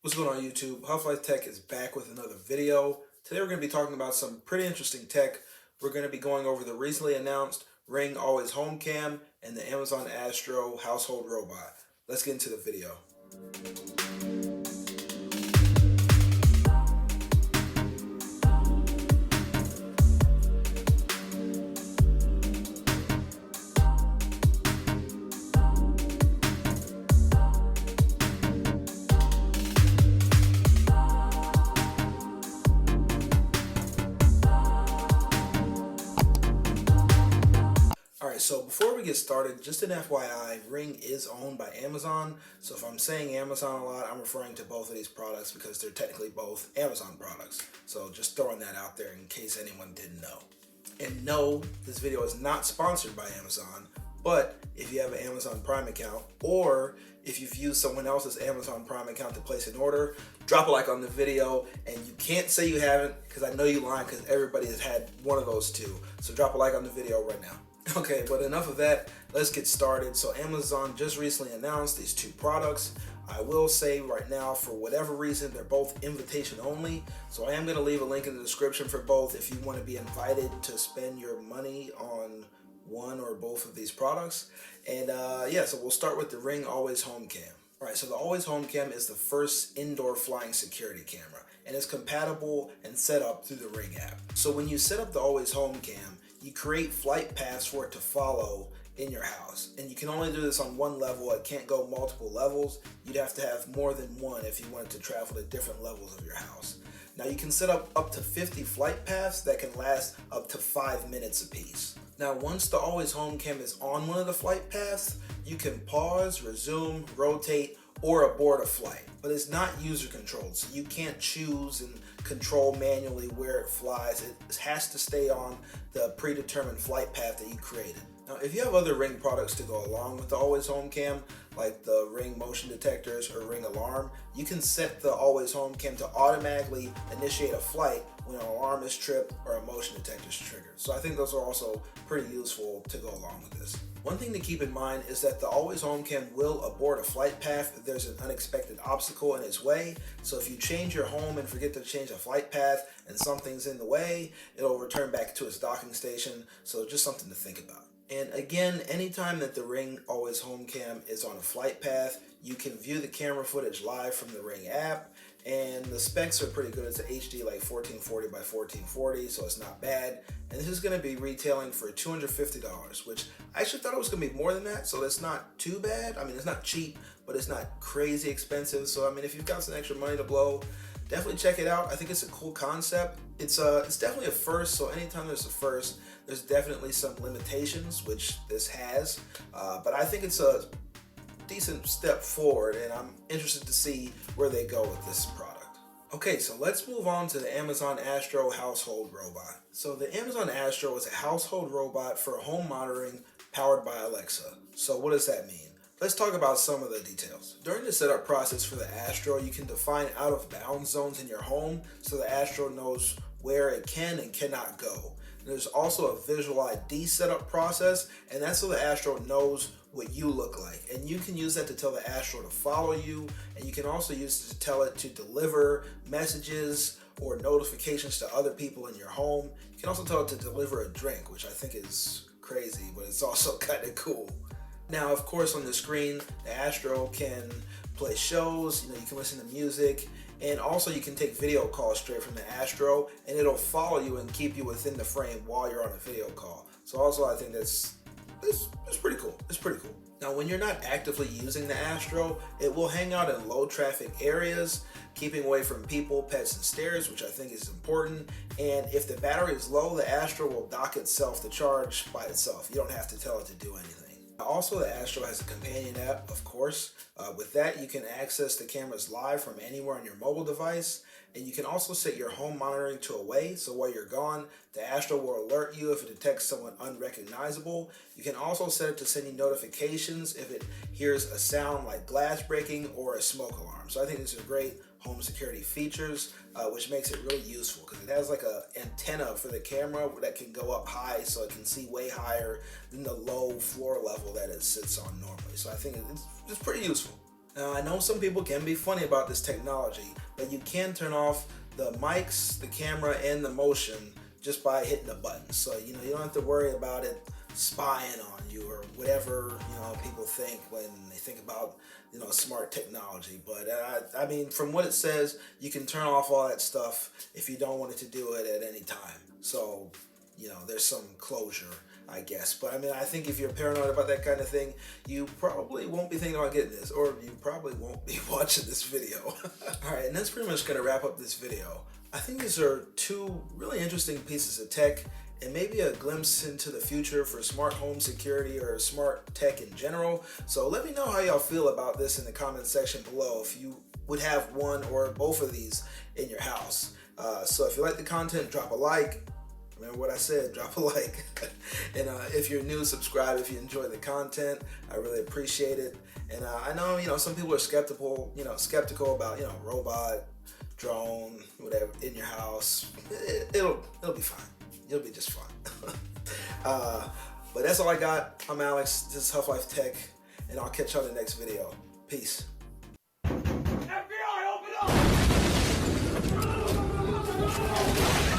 What's going on YouTube? Half-Life Tech is back with another video. Today we're going to be talking about some pretty interesting tech. We're going to be going over the recently announced Ring Always Home Cam and the Amazon Astro household robot. Let's get into the video. Alright, so before we get started, just an FYI, Ring is owned by Amazon. So if I'm saying Amazon a lot, I'm referring to both of these products because they're technically both Amazon products. So just throwing that out there in case anyone didn't know. And no, this video is not sponsored by Amazon, but if you have an Amazon Prime account, or if you've used someone else's Amazon Prime account to place an order, drop a like on the video. And you can't say you haven't, because I know you lying, because everybody has had one of those too. So drop a like on the video right now. Okay, but enough of that, let's get started. So Amazon just recently announced these two products. I will say right now, for whatever reason, they're both invitation only. So I am going to leave a link in the description for both if you want to be invited to spend your money on one or both of these products. And yeah, so we'll start with the Ring Always Home Cam. All right, so the Always Home Cam is the first indoor flying security camera, and it's compatible and set up through the Ring app. So when you set up the Always Home Cam, you create flight paths for it to follow in your house. And you can only do this on one level. It can't go multiple levels. You'd have to have more than one if you wanted to travel to different levels of your house. Now you can set up to 50 flight paths that can last up to 5 minutes apiece. Now once the Always Home Cam is on one of the flight paths, you can pause, resume, rotate, or abort a flight. But it's not user controlled, so you can't choose and control manually where it flies. It has to stay on the predetermined flight path that you created. Now, if you have other Ring products to go along with the Always Home Cam, like the Ring motion detectors or Ring alarm, you can set the Always Home Cam to automatically initiate a flight when an alarm is tripped or a motion detector is triggered. So I think those are also pretty useful to go along with this. One thing to keep in mind is that the Always Home Cam will abort a flight path if there's an unexpected obstacle in its way. So if you change your home and forget to change a flight path and something's in the way, it'll return back to its docking station. So just something to think about. And again, anytime that the Ring Always Home Cam is on a flight path, you can view the camera footage live from the Ring app. And the specs are pretty good. It's an HD like 1440 by 1440, so it's not bad. And this is going to be retailing for $250, which I actually thought it was going to be more than that, so that's not too bad. I mean, it's not cheap, but it's not crazy expensive. So I mean, if you've got some extra money to blow, definitely check it out. I think it's a cool concept. It's definitely a first, so anytime there's a first, there's definitely some limitations, which this has. But I think it's a decent step forward, and I'm interested to see where they go with this product. Okay, so let's move on to the Amazon Astro household robot. So the Amazon Astro is a household robot for home monitoring powered by Alexa. So what does that mean? Let's talk about some of the details. During the setup process for the Astro, you can define out of bounds zones in your home so the Astro knows where it can and cannot go. There's also a visual ID setup process, and that's so the Astro knows what you look like. And you can use that to tell the Astro to follow you, and you can also use it to tell it to deliver messages or notifications to other people in your home. You can also tell it to deliver a drink, which I think is crazy, but it's also kind of cool. Now, of course, on the screen, the Astro can play shows, you can listen to music, and also you can take video calls straight from the Astro, and it'll follow you and keep you within the frame while you're on a video call. So also I think it's pretty cool. It's pretty cool. Now, when you're not actively using the Astro, it will hang out in low traffic areas, keeping away from people, pets, and stairs, which I think is important. And if the battery is low, the Astro will dock itself to charge by itself. You don't have to tell it to do anything. Also, the Astro has a companion app, of course. With that, you can access the cameras live from anywhere on your mobile device. And you can also set your home monitoring to away, so while you're gone, the Astro will alert you if it detects someone unrecognizable. You can also set it to send you notifications if it hears a sound like glass breaking or a smoke alarm. So I think these are great home security features, which makes it really useful because it has like a antenna for the camera that can go up high, so it can see way higher than the low floor level that it sits on normally. So I think it's pretty useful. Now, I know some people can be funny about this technology, but you can turn off the mics, the camera, and the motion just by hitting a button. So, you don't have to worry about it spying on you or whatever, people think when they think about, smart technology. But I mean, from what it says, you can turn off all that stuff if you don't want it to do it at any time. So, there's some closure, I guess. But I mean, I think if you're paranoid about that kind of thing, you probably won't be thinking about getting this, or you probably won't be watching this video. All right, and that's pretty much gonna wrap up this video. I think these are two really interesting pieces of tech and maybe a glimpse into the future for smart home security or smart tech in general. So let me know how y'all feel about this in the comment section below, if you would have one or both of these in your house. So if you like the content, drop a like. Remember what I said, drop a like. And if you're new, subscribe if you enjoy the content. I really appreciate it. And I know, some people are skeptical about, robot, drone, whatever, in your house. It'll be fine. You'll be just fine. But that's all I got. I'm Alex. This is Huff Life Tech, and I'll catch you on the next video. Peace. FBI, open up!